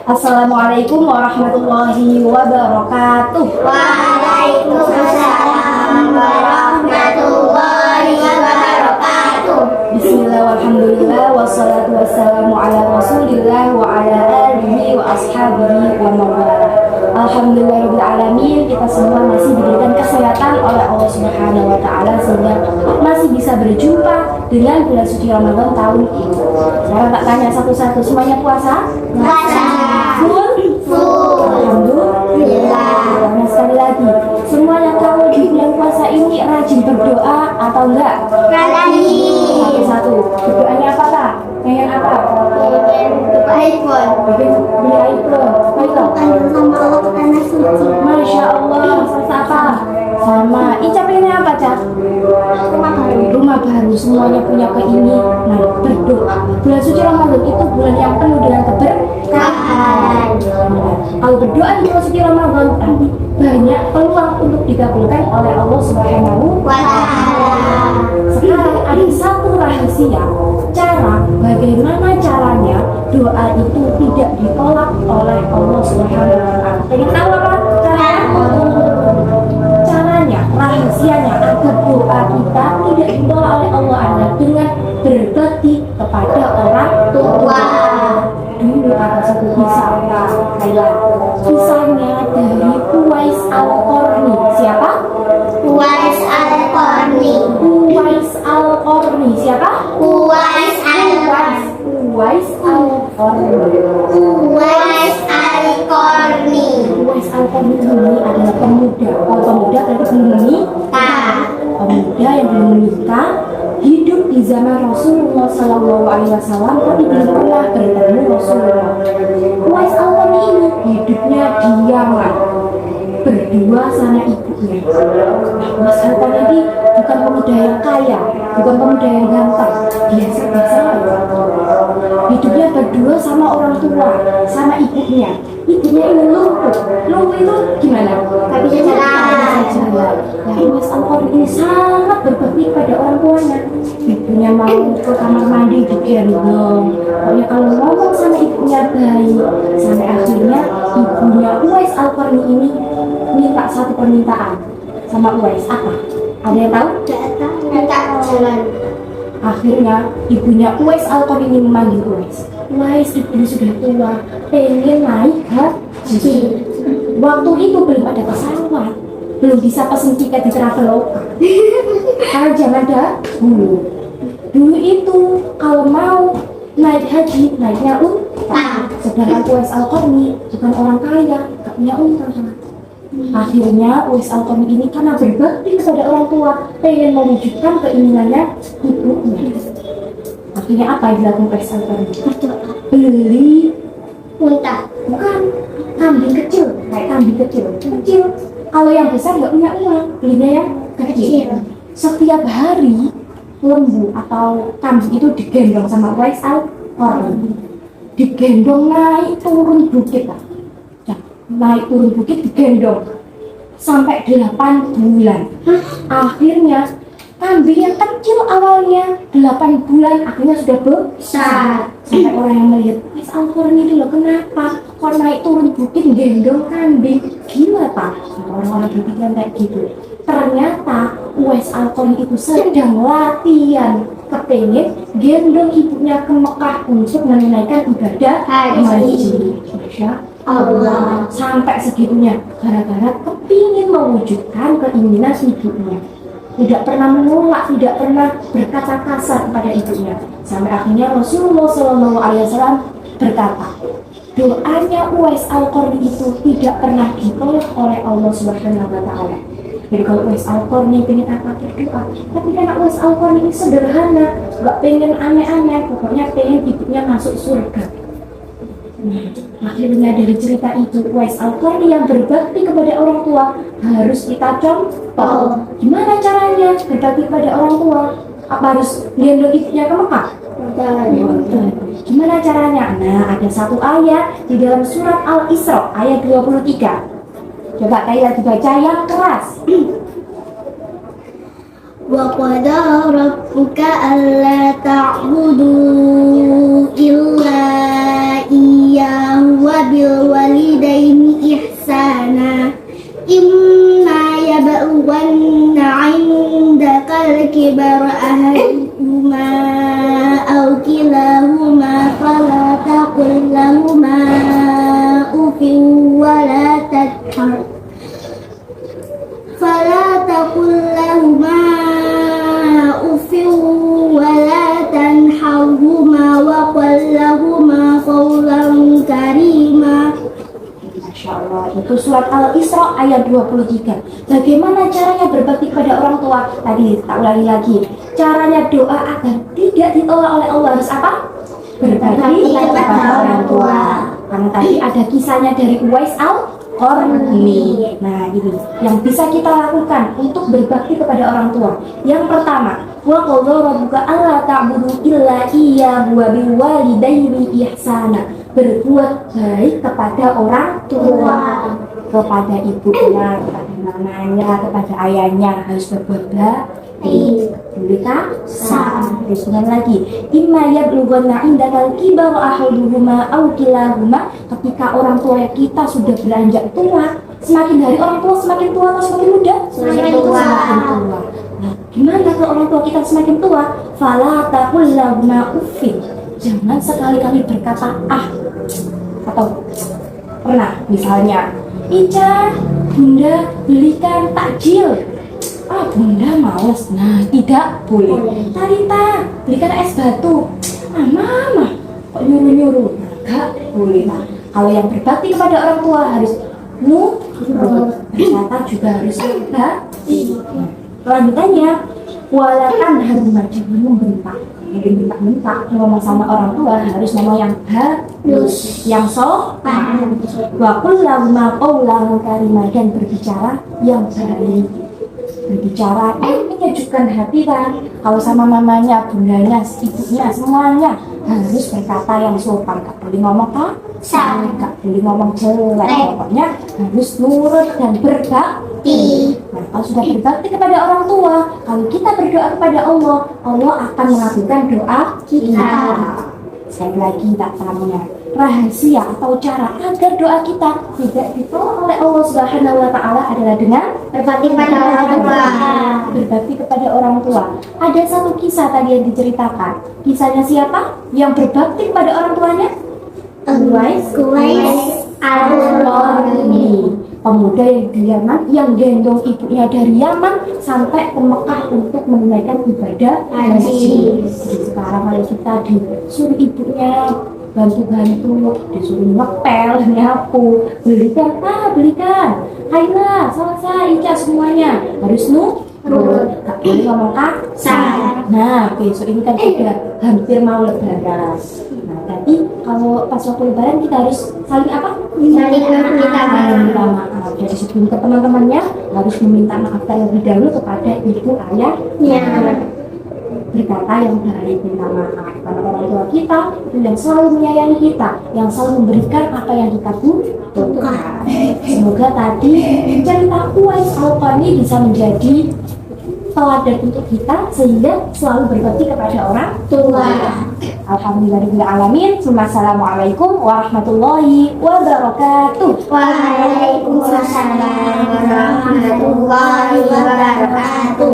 Assalamualaikum warahmatullahi wabarakatuh. Waalaikumsalam warahmatullahi wabarakatuh. Bismillah walhamdulillah wassalatu wassalamu ala rasulillah wa ala alihi wa ashabihi wa mawala. Alhamdulillahirabbil alamin, kita semua masih diberikan kesehatan oleh Allah Subhanahu wa taala sehingga masih bisa berjumpa dengan bulan suci Ramadan tahun ini. Sekarang tak tanya satu-satu, semuanya puasa? Puasa. Full. Alhamdulillah. Nah, sekali lagi, semuanya tahu di bulan puasa ini rajin berdoa atau enggak? Rajin. Satu-satu. Berdoanya apa kak? Pengen apa? iPhone. Pengen beli iPhone. Baiklah. Sama Allah ke tanah suci. Masya Allah. Serta apa? Sama. Ica pengennya apa cak? Rumah baru. Semuanya punya keinginan berdoa. Bulan suci Ramadan itu bulan yang penuh dengan keberkahan. Kalau berdoa di bulan suci Ramadan berarti banyak peluang untuk dikabulkan oleh Allah Subhanahu wa taala. Sekarang ada satu rahasia cara bagaimana caranya doa itu tidak ditolak oleh Allah Subhanahu wa taala. Pengen tahu apa caranya? Caranya, rahasianya agar doa kita tidak ditolak oleh Allah adalah dengan berbakti kepada orang tua. Dulu ada satu kisah, kisahnya dari Uwais Al-Qarni. Siapa? Uwais Al-Qarni. Uwais Al-Qarni. Siapa? Uwais Al-Qarni. Uwais Al-Qarni. Uwais Al-Qarni. Uwais Al-Qarni ini adalah pemuda. Kalau pemuda berarti belum menikah. Pemuda yang belum menikah, hidup di zaman Rasulullah SAW, tapi belum pernah bertemu Rasulullah. Uwais Al-Qarni ini hidupnya di Yaman, berdua sama ibunya. Uwais Al-Qarni ini bukan pemuda yang kaya, bukan pemuda yang ganteng, biasa-biasa aja. Hidupnya berdua sama orang tua, sama ibunya. Ibunya ini lumpuh. Lumpuh itu gimana? Gak bisa jalan. Nah, Uwais Al-Qarni ini sangat berbakti pada orang tuanya. Ibunya mau ke kamar mandi digendong. Pokoknya kalau ngomong sama ibunya baik. Sampai akhirnya ibunya Uwais Al-Qarni ini minta satu permintaan sama Uwais. Apa? Ada yang tahu? Minta jalan. Akhirnya ibunya Uwais Al-Qarni ini memanggil Uwais. Uwais, ibu sudah tua, pengen naik haji. Waktu itu belum ada pesawat, belum bisa pesen tiket di Traveloka. Karena zaman dahulu, dulu itu kalau mau naik haji naiknya unta. Sedangkan Uwais Al-Qarni bukan orang kaya, gak punya unta. Akhirnya Uwais Al-Qarni ini karena berbakti kepada orang tua, pengen mewujudkan keinginannya ibunya. Akhirnya apa yang dilakukan Uwais Al-Qarni? Beli Unta. bukan kambing kecil, kayak kambing kecil. Kalau yang besar nggak punya uang, belinya yang kecil. Setiap hari lembu atau kambing itu digendong sama Uwais Al-Qarni, digendong naik turun bukit lah. Naik turun bukit digendong sampai 8 bulan. Akhirnya kambing yang kecil awalnya 8 bulan akhirnya sudah besar. Sampai orang yang melihat, Uwais Al-Qarni itu loh, kenapa kok naik turun bukit gendong kambing? Gila pak. Orang-orang berpikiran kayak gitu. Ternyata Uwais Al-Qarni itu sedang latihan kepengen gendong ibunya ke Mekah untuk menunaikan ibadah haji. Masya Allah, sampai segitunya gara-gara kepingin mewujudkan keinginan ibunya. Tidak pernah menolak, tidak pernah berkata kasar kepada ibunya. Sampai akhirnya Rasulullah SAW berkata, doanya Uwais Al-Qarni itu tidak pernah ditolak oleh Allah Subhanahu wa taala. Jadi kalau Uwais Al-Qarni pengen apa berdoa, tapi karena Uwais Al-Qarni ini sederhana, nggak pengen aneh-aneh, pokoknya pengen ibunya masuk surga. Akhirnya dari cerita itu Uwais Al-Qarni yang berbakti kepada orang tua harus kita contoh. Gimana caranya berbakti kepada orang tua? Apa harus gendong ibunya ke Mekah? Gimana caranya? Nah, ada satu ayat di dalam surat Al-Isra ayat 23. Coba Kayla dibaca yang keras. Wa qada rabbuka alla ta'budu illa iyyahu wa Masya Allah, itu surat Al-Isra ayat 23. Bagaimana caranya berbakti kepada orang tua? Tadi tak ulangi lagi. Caranya doa agar tidak ditolak oleh Allah harus apa? Berbakti kepada orang tua. Karena tadi ada kisahnya dari Uwais Al-Qarni. Nah, ini yang bisa kita lakukan untuk berbakti kepada orang tua. Yang pertama, wa qadha rabbuka alla ta'budu illa iyyahu wa bil walidayni ihsana. Berbuat baik kepada orang tua, kepada ibunya, kepada mamanya, kepada ayahnya harus berbuat baik. Bolehkah? Terus lagi, imma yablughanna indakal kibar ahaduhuma aw kilahuma. Ketika orang tua kita sudah beranjak tua, semakin hari orang tua semakin tua atau semakin muda? Semakin tua. Nah, gimana kalau orang tua kita semakin tua? Fala taqul lahuma uffin. Jangan sekali-kali berkata atau pernah misalnya, Ica, Bunda belikan takjil. Bunda males. Nah, tidak boleh. Tarita, belikan es batu. Mama kok nyuruh-nyuruh? Enggak boleh. Nah, kalau yang berbakti kepada orang tua harus nurut, berkata juga harus berbakti. Lanjutannya, walakan harus jangan membentak. Mungkin bentak-bentak ngomong sama orang tua harus ngomong yang halus, yang sopan. Wa qul lahum qawlan karimah, dan berbicara yang baik. Berbicara menyejukkan hati kan. Kalau sama mamanya, bundanya, ibunya, semuanya harus berkata yang sopan. Gak boleh ngomong kasar, gak boleh ngomong jelek. Pokoknya harus nurut dan berbakti. Nah, kalau sudah berbakti kepada orang tua, kalau kita berdoa kepada Allah, Allah akan mengabulkan doa kita. Sekali lagi tak tanya, rahasia atau cara agar doa kita tidak ditolak oleh Allah Subhanahu wa Ta'ala adalah dengan Berbakti kepada orang tua. Berbakti kepada orang tua. Ada satu kisah tadi yang diceritakan. Kisahnya siapa yang berbakti kepada orang tuanya? Uwais Al-Qarni, pemuda yang di Yaman yang gendong ibunya dari Yaman sampai ke Mekah untuk menunaikan ibadah haji. Sekarang kalau kita disuruh ibunya bantu-bantu, disuruh ngepel, nyapu, belikan, ayolah selesai Ica semuanya, harus nurut, gak boleh ngomong kasar. Nah, besok ini kan sudah hampir mau lebaran. Nah, tapi kalau pas waktu lebaran kita harus saling apa? Saling meminta maaf. Jadi sebelum ke teman-temannya harus meminta maaf terlebih dahulu kepada ibu ayahnya. Berkata yang baik, minta maaf karena orang tua kita yang selalu menyayangi kita, yang selalu memberikan apa yang kita butuhkan. Semoga tadi cerita Uwais Al-Qarni bisa menjadi teladan untuk kita sehingga selalu berbakti kepada orang tua. Alhamdulillahirrahmanirrahim. Assalamualaikum warahmatullahi wabarakatuh. Waalaikumsalam warahmatullahi wabarakatuh.